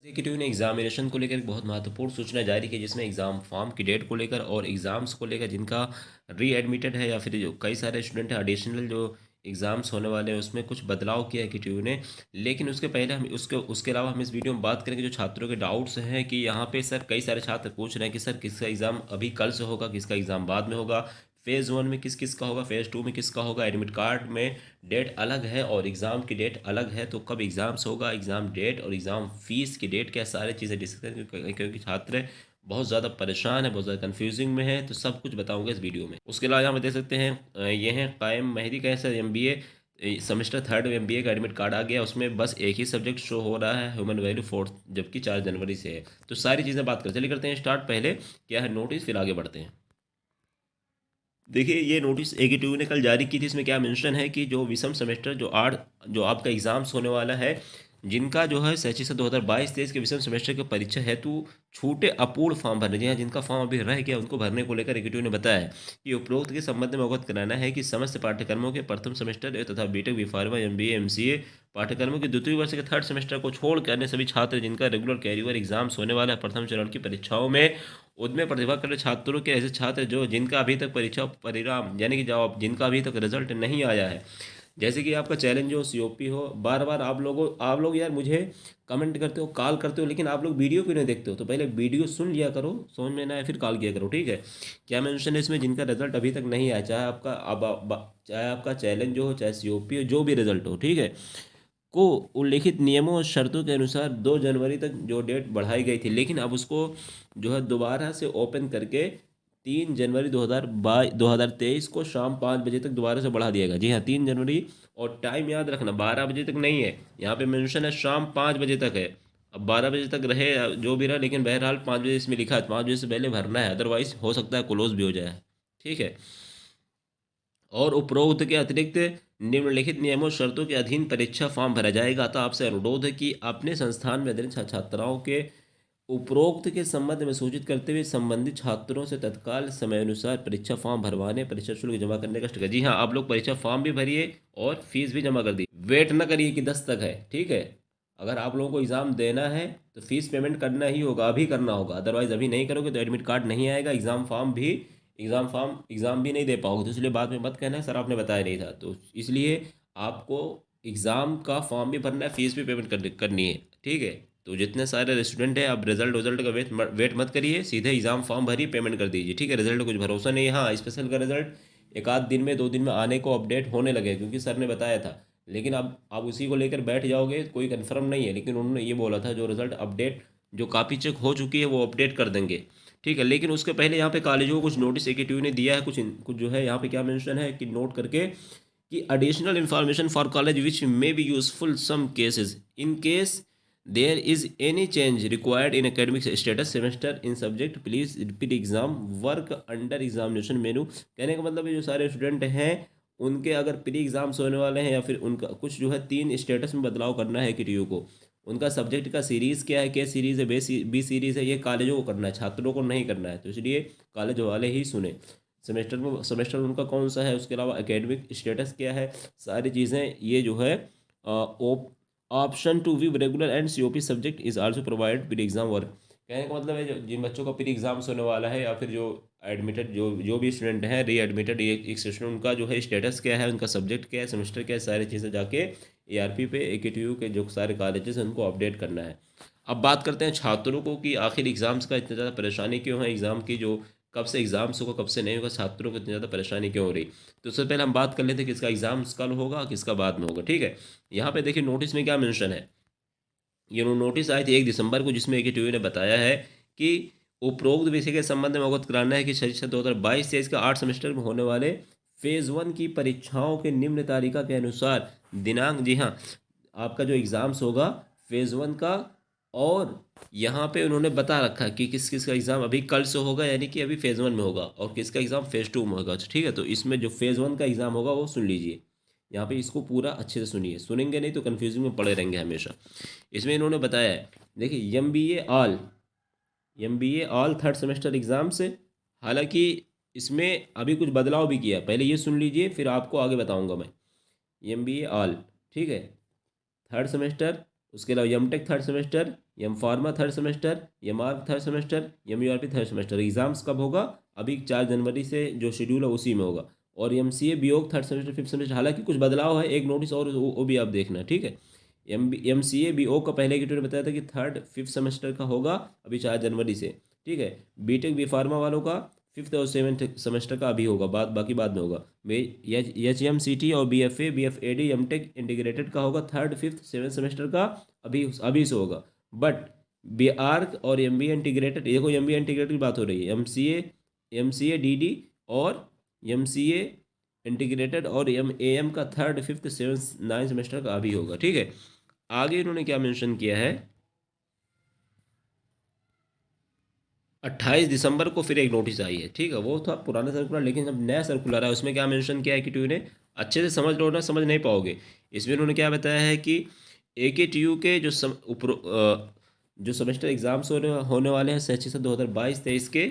Executive ने examination को लेकर एक बहुत महत्वपूर्ण सूचना जारी की जिसमें एग्ज़ाम फॉर्म की डेट को लेकर और एग्ज़ाम्स को लेकर जिनका री एडमिटेड है या फिर जो कई सारे स्टूडेंट हैं एडिशनल जो एग्ज़ाम्स होने वाले हैं उसमें कुछ बदलाव किया है एग्जीक्यूटिव ने। लेकिन उसके पहले हम उसके उसके अलावा हम इस वीडियो में बात करेंगे जो छात्रों के डाउट्स हैं कि यहाँ पे सर कई सारे छात्र पूछ रहे हैं कि सर किसका एग्ज़ाम अभी कल से होगा, किसका एग्ज़ाम बाद में होगा, फ़ेज़ 1 में किस किस का होगा, फ़ेज़ 2 में किसका होगा, एडमिट कार्ड में डेट अलग है और एग्ज़ाम की डेट अलग है, तो कब एग्ज़ाम्स होगा, एग्ज़ाम डेट और एग्ज़ाम फ़ीस की डेट क्या, सारी चीज़ें डिस्कस करेंगे क्योंकि छात्र बहुत ज़्यादा परेशान है, बहुत ज़्यादा कन्फ्यूजिंग में है, तो सब कुछ बताऊंगा इस वीडियो में। उसके अलावा यहाँ पे देख सकते हैं ये हैं कायम मेहदी का sir MBA semester third MBA का एडमिट कार्ड आ गया। उसमें बस एक ही सब्जेक्ट शो हो रहा है, ह्यूमन वैल्यू फोर्थ, जबकि 4 जनवरी से है। तो सारी चीज़ें बात कर चलिए करते हैं स्टार्ट। पहले क्या है नोटिस, फिर आगे बढ़ते हैं। देखिए ये नोटिस एग्जीक्यूटिव ने कल जारी की थी। इसमें क्या मेंशन है कि जो विषम सेमेस्टर जो आपका एग्जाम्स होने वाला है, जिनका जो है शैक्षिक सत्र 2022-23 के विषम सेमेस्टर की परीक्षा हेतु छूटे अपूर्ण फॉर्म भरने, जी हाँ, जिनका फॉर्म अभी रह गया उनको भरने को लेकर एग्जीक्यूटिव ने बताया है कि उपरोक्त के संबंध में अवगत कराना है कि समस्त पाठ्यक्रमों के प्रथम सेमेस्टर तथा B Tech B pharma MBA MCA पाठ्यक्रमों के द्वितीय वर्ष के थर्ड सेमेस्टर को छोड़कर अन्य सभी छात्र जिनका रेगुलर कैरियर एग्जाम्स होने वाला है प्रथम चरण की परीक्षाओं में उनमें प्रतिभा कर रहे छात्रों के ऐसे छात्र जो जिनका अभी तक परीक्षा परिणाम यानी कि जवाब जिनका अभी तक रिजल्ट नहीं आया है, जैसे कि आपका चैलेंज हो, COP हो, बार बार आप लोग यार मुझे कमेंट करते हो, कॉल करते हो, लेकिन आप लोग वीडियो क्यों नहीं देखते हो? तो पहले वीडियो सुन लिया करो, समझ में ना आए फिर कॉल किया करो, ठीक है। क्या मेंशन है इसमें, जिनका रिजल्ट अभी तक नहीं आया, चाहे आपका चाहे आपका चैलेंज हो, चाहे COP हो, जो भी रिजल्ट हो, ठीक है, को उल्लिखित नियमों और शर्तों के अनुसार 2 जनवरी तक जो डेट बढ़ाई गई थी, लेकिन अब उसको जो है दोबारा से ओपन करके 3 जनवरी 2023 को शाम 5 बजे तक दोबारा से बढ़ा दिया गया। जी हाँ, 3 जनवरी। और टाइम याद रखना 12 बजे तक नहीं है, यहाँ पे मेंशन है शाम 5 बजे तक है। अब 12 बजे तक रहे जो भी रहा, लेकिन बहरहाल 5 बजे इसमें लिखा है, 5 बजे से पहले भरना है, अदरवाइज हो सकता है क्लोज भी हो जाए, ठीक है। और उपरोक्त के अतिरिक्त निम्नलिखित नियमों शर्तों के अधीन परीक्षा फॉर्म भरा जाएगा। तो आपसे अनुरोध है कि अपने संस्थान में अध्ययन छात्राओं के उपरोक्त के संबंध में सूचित करते हुए संबंधित छात्रों से तत्काल समय अनुसार परीक्षा फॉर्म भरवाने, परीक्षा शुल्क जमा करने का करें। जी हाँ, आप लोग परीक्षा फॉर्म भी भरिए और फीस भी जमा कर दी। वेट ना करिए कि 10 तक है, ठीक है। अगर आप लोगों को एग्ज़ाम देना है तो फीस पेमेंट करना ही होगा, अभी करना होगा, अदरवाइज अभी नहीं करोगे तो एडमिट कार्ड नहीं आएगा, एग्ज़ाम भी नहीं दे पाओगे। तो इसलिए बाद में मत कहना सर आपने बताया नहीं था। तो इसलिए आपको एग्ज़ाम का फॉर्म भी भरना है, फीस भी पेमेंट करनी है, ठीक है। तो जितने सारे स्टूडेंट हैं, अब रिजल्ट वजल्ट का वेट मत करिए, सीधे एग्ज़ाम फॉर्म भरिए, पेमेंट कर दीजिए, ठीक है। रिजल्ट का कुछ भरोसा नहीं है। हाँ, स्पेशल का रिजल्ट एक आध दिन में 2 दिन में आने को अपडेट होने लगे, क्योंकि सर ने बताया था। लेकिन अब आप उसी को लेकर बैठ जाओगे, कोई कंफर्म नहीं है, लेकिन उन्होंने ये बोला था जो रिजल्ट अपडेट जो कापी चेक हो चुकी है वो अपडेट कर देंगे, ठीक है। लेकिन उसके पहले यहाँ पे कॉलेजों को कुछ नोटिस एकेटिव ने दिया है, कुछ जो है यहाँ पे क्या मेंशन है कि नोट करके कि additional information for college which may be useful some cases in case there is any change required in academic status semester in subject please repeat exam work under examination menu. कहने का मतलब है जो सारे student हैं उनके अगर pre exams होने वाले हैं या फिर उनका कुछ जो है 3 स्टेटस में बदलाव करना है एकेटीयू को, उनका सब्जेक्ट का सीरीज़ क्या है, क्या सीरीज़ है, बी सीरीज़ है, ये कॉलेजों को करना है, छात्रों को नहीं करना है। तो इसलिए कॉलेज वाले ही सुने। सेमेस्टर उनका कौन सा है, उसके अलावा एकेडमिक स्टेटस क्या है, सारी चीज़ें ये जो है option to view regular and COP subject is also provide pre exam work. कहने का मतलब है जिन बच्चों का प्री एग्जाम्स होने वाला है या फिर जो एडमिटेड जो भी स्टूडेंट हैं री एडमिटेड एक स्टूडेंट, उनका जो है स्टेटस क्या है, उनका सब्जेक्ट क्या है, सेमेस्टर क्या है, सारी चीज़ें जाके ARP पे AKTU के जो सारे कॉलेजेस हैं उनको अपडेट करना है। अब बात करते हैं छात्रों को कि आखिर एग्ज़ाम्स का इतना ज़्यादा परेशानी क्यों है, एग्ज़ाम की जो कब से एग्ज़ाम्स होगा कब से नहीं होगा, छात्रों को इतनी ज़्यादा परेशानी क्यों हो रही। तो उससे पहले हम बात कर लेते हैं किसका एग्ज़ाम्स कल होगा, किसका बाद में होगा, ठीक है। यहाँ पे देखिए नोटिस में क्या मेंशन है। ये नोटिस आई थी 1 दिसंबर को, जिसमें AKTU ने बताया है कि उपरोक्त विषय के संबंध में अवगत कराना है कि शैक्षिक 2022-23 का 8 सेमेस्टर में होने वाले फेज़ 1 की परीक्षाओं के निम्न तालिका के अनुसार दिनांक, जी हाँ, आपका जो एग्ज़ाम्स होगा फेज़ 1 का, और यहाँ पे उन्होंने बता रखा है कि किस किस का एग्ज़ाम अभी कल से होगा, यानी कि अभी फेज़ 1 में होगा, और किसका एग्ज़ाम फेज़ 2 में होगा, ठीक है। तो इसमें जो फेज़ 1 का एग्ज़ाम होगा वो सुन लीजिए, यहाँ पे इसको पूरा अच्छे से सुनिए, सुनेंगे नहीं तो कन्फ्यूजन में पड़े रहेंगे हमेशा। इसमें इन्होंने बताया है, देखिए एम बी ए ऑल थर्ड सेमेस्टर एग्ज़ाम से, हालांकि इसमें अभी कुछ बदलाव भी किया है, पहले ये सुन लीजिए फिर आपको आगे बताऊंगा मैं। MBA ऑल, ठीक है, थर्ड सेमेस्टर उसके अलावा M tech third semester, M pharma third semester, M R third semester, M U R P third semester. Exams कब होगा? अभी 4 जनवरी से जो शेड्यूल है उसी में होगा। और M C A B O third semester fifth semester, हालांकि कुछ बदलाव है, एक नोटिस और वो भी आप देखना, ठीक है। एम सी ए बी ओ का पहले की ट्यूटर बताया था कि थर्ड फिफ्थ सेमेस्टर का होगा अभी 4 जनवरी से, ठीक है। बी टेक बी फार्मा वालों का फिफ्थ और सेवन्थ सेमेस्टर का अभी होगा, बाकी बाद में होगा। एच एम सी टी और B F A D M tech integrated का होगा थर्ड फिफ्थ सेवन्थ सेमेस्टर का, अभी से होगा। बट बी आर्क और एम बी ए इंटीग्रेटेड, देखो एम बी ए इंटीग्रेटेड की बात हो रही है, M C A D D और एम सी ए इंटीग्रेटेड और एम ए एम का third fifth seventh ninth semester का अभी होगा, ठीक है। आगे इन्होंने क्या मेंशन किया है, 28 दिसंबर को फिर एक नोटिस आई है, ठीक है। वो था पुराना सर्कुलर, लेकिन जब नया सर्कुलर है उसमें क्या मेंशन किया है कि ट्यू ने अच्छे से समझ लो ना, समझ नहीं पाओगे। इसमें उन्होंने क्या बताया है कि ए के टी यू के जो सेमेस्टर एग्जाम्स होने वाले हैं शैक्षिक सत्र 2022-23 के,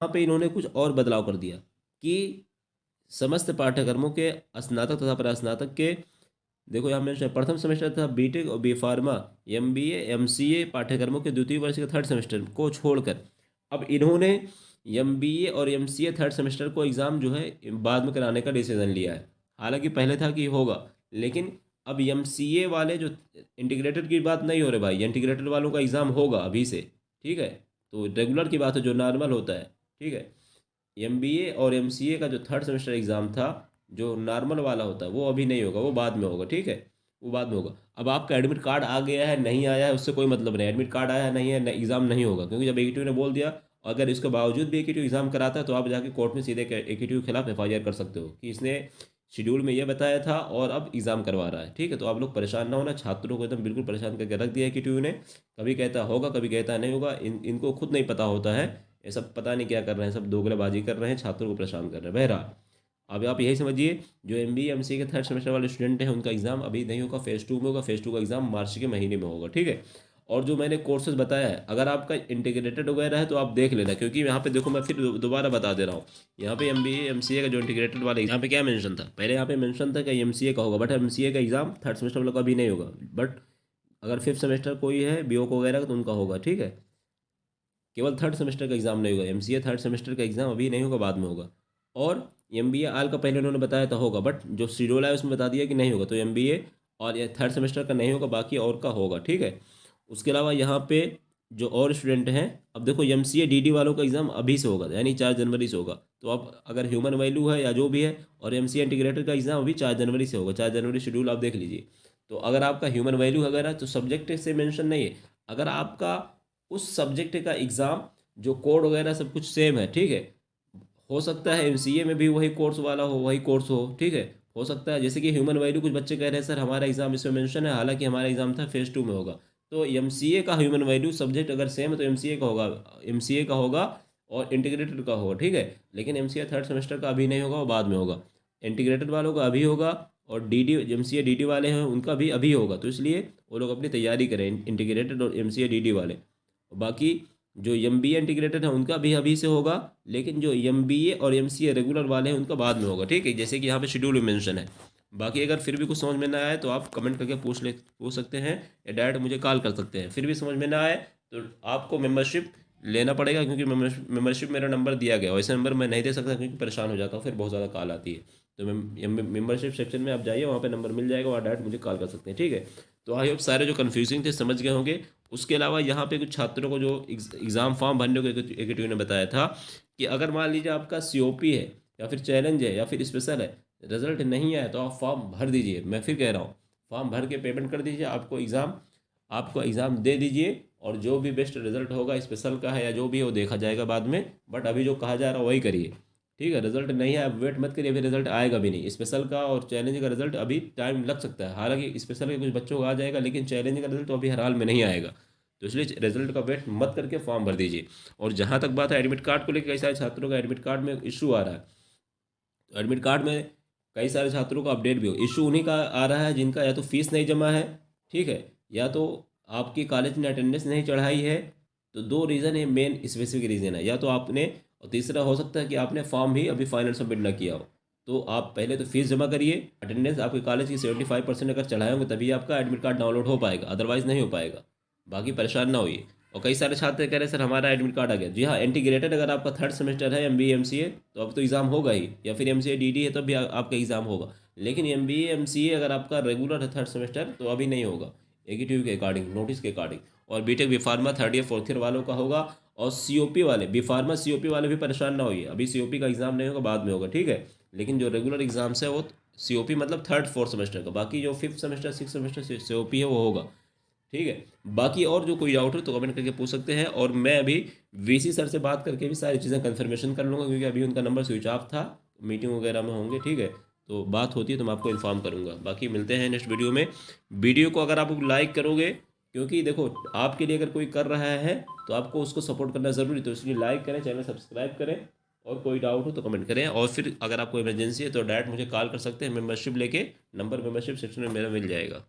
वहाँ पे इन्होंने कुछ और बदलाव कर दिया कि समस्त पाठ्यक्रमों के स्नातक तथा परास्नातक के, देखो यहाँ मेंशन प्रथम सेमेस्टर था बीटेक और बी फार्मा, एमबीए एमसीए पाठ्यक्रमों के द्वितीय वर्ष के थर्ड सेमेस्टर को छोड़कर अब इन्होंने एमबीए और एमसीए थर्ड सेमेस्टर को एग्ज़ाम जो है बाद में कराने का डिसीजन लिया है। हालांकि पहले था कि होगा, लेकिन अब एमसीए वाले जो इंटीग्रेटेड की बात नहीं हो रही भाई, इंटीग्रेटेड वालों का एग्ज़ाम होगा अभी से, ठीक है। तो रेगुलर की बात है, जो नॉर्मल होता है, ठीक है। एमबीए और एमसीए का जो थर्ड सेमेस्टर एग्ज़ाम था, जो नॉर्मल वाला होता है, वो अभी नहीं होगा, वो बाद में होगा, ठीक है। वो बाद में होगा। अब आपका एडमिट कार्ड आ गया है नहीं आया है उससे कोई मतलब नहीं, एडमिट कार्ड आया है नहीं है, एग्ज़ाम नहीं होगा, क्योंकि जब एकीटीयू ने बोल दिया, अगर इसके बावजूद भी एकीटीयू एग्ज़ाम कराता है तो आप जाके कोर्ट में सीधे एकीटीयू के खिलाफ एफआईआर कर सकते हो कि इसने शेड्यूल में ये बताया था और अब एग्ज़ाम करवा रहा है, ठीक है। तो आप लोग परेशान ना होना, छात्रों को एकदम बिल्कुल परेशान करके रख दिया एकीटीयू ने। कभी कहता होगा, कभी कहता नहीं होगा, इनको खुद नहीं पता होता है, ये सब पता नहीं क्या कर रहे हैं, सब दोगलेबाजी कर रहे हैं, छात्रों को परेशान कर रहे हैं। बहरहाल अब आप यही समझिए, जो एम बी एम सी के थर्ड सेमेस्टर वाले स्टूडेंट हैं उनका एग्ज़ाम अभी नहीं होगा, फेज़ टू में होगा, फेज़ टू का एग्ज़ाम मार्च के महीने में होगा, ठीक है। और जो मैंने कोर्सेज बताया है, अगर आपका इंटीग्रेटेड वगैरह है तो आप देख लेना, क्योंकि यहाँ पे देखो मैं फिर दोबारा बता दे रहा हूँ। यहाँ पे M B A M C A का जो इंटीग्रेटेड वाले, यहाँ पे क्या मेंशन था, पहले यहाँ पे मेंशन था कि एम सी ए का होगा, बट एम सी ए का एग्ज़ाम थर्ड सेमेस्टर वालों का अभी नहीं होगा। बट अगर फिफ्थ सेमेस्टर कोई है बी ओ को वगैरह का तो उनका होगा, ठीक है। केवल थर्ड सेमेस्टर का एग्ज़ाम नहीं होगा, एमसीए थर्ड सेमेस्टर का एग्ज़ाम अभी नहीं होगा, बाद में होगा। और एमबीए आल का पहले उन्होंने बताया था होगा, बट जो शेड्यूल है उसमें बता दिया कि नहीं होगा, तो एमबीए और ये थर्ड सेमेस्टर का नहीं होगा, बाकी और का होगा, ठीक है। उसके अलावा यहाँ पे जो और स्टूडेंट हैं, अब देखो एमसीए डीडी वालों का एग्ज़ाम अभी से होगा, यानी 4 जनवरी से होगा। तो अब अगर ह्यूमन वैल्यू है या जो भी है, और एमसीए इंटीग्रेटेड का एग्ज़ाम अभी 4 जनवरी से होगा, 4 जनवरी शेड्यूल आप देख लीजिए। तो अगर आपका ह्यूमन वैल्यू वगैरह तो सब्जेक्ट से मेंशन नहीं है, अगर आपका उस सब्जेक्ट का एग्ज़ाम जो कोड वगैरह सब कुछ सेम है, ठीक है। हो सकता है एमसीए में भी वही कोर्स वाला हो, वही कोर्स हो, ठीक है। हो सकता है, जैसे कि ह्यूमन वैल्यू कुछ बच्चे कह रहे हैं सर हमारा एग्ज़ाम इसमें मेंशन है, हालांकि हमारा एग्ज़ाम था फेज़ टू में होगा। तो एमसीए का ह्यूमन वैल्यू सब्जेक्ट अगर सेम है तो एमसीए का होगा, एमसीए का होगा और इंटीग्रेटेड का होगा, ठीक है। लेकिन एमसीए थर्ड सेमेस्टर का अभी नहीं होगा, वो बाद में होगा। इंटीग्रेटेड वालों का अभी होगा, और D D MCA D D वाले हैं उनका भी अभी होगा। तो इसलिए वो लोग अपनी तैयारी करें, इंटीग्रेटेड और एमसीए डी डी वाले। बाकी जो एम बी ए इंटीग्रेटेड है उनका भी अभी से होगा, लेकिन जो एम बी ए और एम सी ए रेगुलर वाले हैं उनका बाद में होगा, ठीक है, जैसे कि यहाँ पे शेड्यूल में मेंशन है। बाकी अगर फिर भी कुछ समझ में ना आए तो आप कमेंट करके पूछ सकते हैं, या डायरेक्ट मुझे कॉल कर सकते हैं। फिर भी समझ में ना आए तो आपको मेंबरशिप लेना पड़ेगा, क्योंकि मेंबरशिप मेरा नंबर दिया गया, वैसे नंबर मैं नहीं दे सकता क्योंकि परेशान हो जाता हूँ, फिर बहुत ज़्यादा कॉल आती है। तो मेंबरशिप सेक्शन में आप जाइए, वहाँ पे नंबर मिल जाएगा, वहाँ डायरेक्ट मुझे कॉल कर सकते हैं, ठीक है। तो आई होप सारे जो कन्फ्यूजिंग थे समझ गए होंगे। उसके अलावा यहाँ पे कुछ छात्रों को जो एग्ज़ाम फॉर्म भरने को एकेटिव ने बताया था कि अगर मान लीजिए आपका सीओपी है या फिर चैलेंज है या फिर स्पेशल है, रिजल्ट नहीं आया तो आप फॉर्म भर दीजिए, मैं फिर कह रहा हूँ, फॉर्म भर के पेमेंट कर दीजिए, आपको एग्ज़ाम दे दीजिए, और जो भी बेस्ट रिजल्ट होगा स्पेशल का है या जो भी है वो देखा जाएगा बाद में। बट अभी जो कहा जा रहा है वही करिए, ठीक है। रिजल्ट नहीं है, अब वेट मत करिए, अभी रिजल्ट आएगा भी नहीं। स्पेशल का और चैलेंज का रिजल्ट अभी टाइम लग सकता है, हालांकि स्पेशल के कुछ बच्चों को आ जाएगा, लेकिन चैलेंज का रिजल्ट तो अभी हर हाल में नहीं आएगा। तो इसलिए रिजल्ट का वेट मत करके फॉर्म भर दीजिए। और जहाँ तक बात है एडमिट कार्ड को लेकर, कई सारे छात्रों का एडमिट कार्ड में इशू आ रहा है, तो एडमिट कार्ड में कई सारे छात्रों का अपडेट भी हो, इशू उन्हीं का आ रहा है जिनका या तो फीस नहीं जमा है, ठीक है, या तो आपकी कॉलेज ने अटेंडेंस नहीं चढ़ाई है। तो दो रीज़न है, मेन स्पेसिफिक रीज़न है, या तो आपने, और तीसरा हो सकता है कि आपने फॉर्म भी अभी फाइनल सबमिट ना किया हो। तो आप पहले तो फीस जमा करिए। अटेंडेंस आपके कॉलेज की 75% अगर चढ़ाए होंगे तभी आपका एडमिट कार्ड डाउनलोड हो पाएगा, अदरवाइज़ नहीं हो पाएगा। बाकी परेशान ना होइए। और कई सारे छात्र कह रहे हैं सर हमारा एडमिट कार्ड आ गया। जी हाँ, इंटीग्रेटेड अगर आपका थर्ड सेमेस्टर है एमबीए एमसीए तो अब तो एग्ज़ाम होगा ही, या फिर एमसीए डीडी है तब भी आपका एग्ज़ाम होगा। लेकिन एमबीए एमसीए अगर आपका रेगुलर है थर्ड सेमेस्टर तो अभी नहीं होगा, एग्जीक्यूटिव के अकॉर्डिंग, नोटिस के अकॉर्डिंग। और B Tech B pharma third year fourth year वालों का होगा। और सीओपी वाले, बी फार्मा सीओपी वाले भी परेशान ना होइए, अभी सीओपी का एग्ज़ाम नहीं होगा, बाद में होगा, ठीक है। लेकिन जो रेगुलर एग्ज़ाम्स है वो सीओपी मतलब थर्ड फोर्थ सेमेस्टर का, बाकी जो fifth semester six semester COP है वो होगा, ठीक है। बाकी और जो कोई डाउट हो तो कमेंट करके पूछ सकते हैं। और मैं अभी वीसी सर से बात करके भी सारी चीज़ें कन्फर्मेशन कर लूँगा, क्योंकि अभी उनका नंबर स्विच ऑफ था, मीटिंग वगैरह में होंगे, ठीक है। तो बात होती है तो मैं आपको इन्फॉर्म करूँगा। बाकी मिलते हैं नेक्स्ट वीडियो में। वीडियो को अगर आप लाइक करोगे, क्योंकि देखो आपके लिए अगर कोई कर रहा है तो आपको उसको सपोर्ट करना ज़रूरी, तो इसलिए लाइक करें, चैनल सब्सक्राइब करें। और कोई डाउट हो तो कमेंट करें। और फिर अगर आपको इमरजेंसी है तो डायरेक्ट मुझे कॉल कर सकते हैं, मेंबरशिप लेके। नंबर मेंबरशिप सेक्शन में मेरा मिल जाएगा।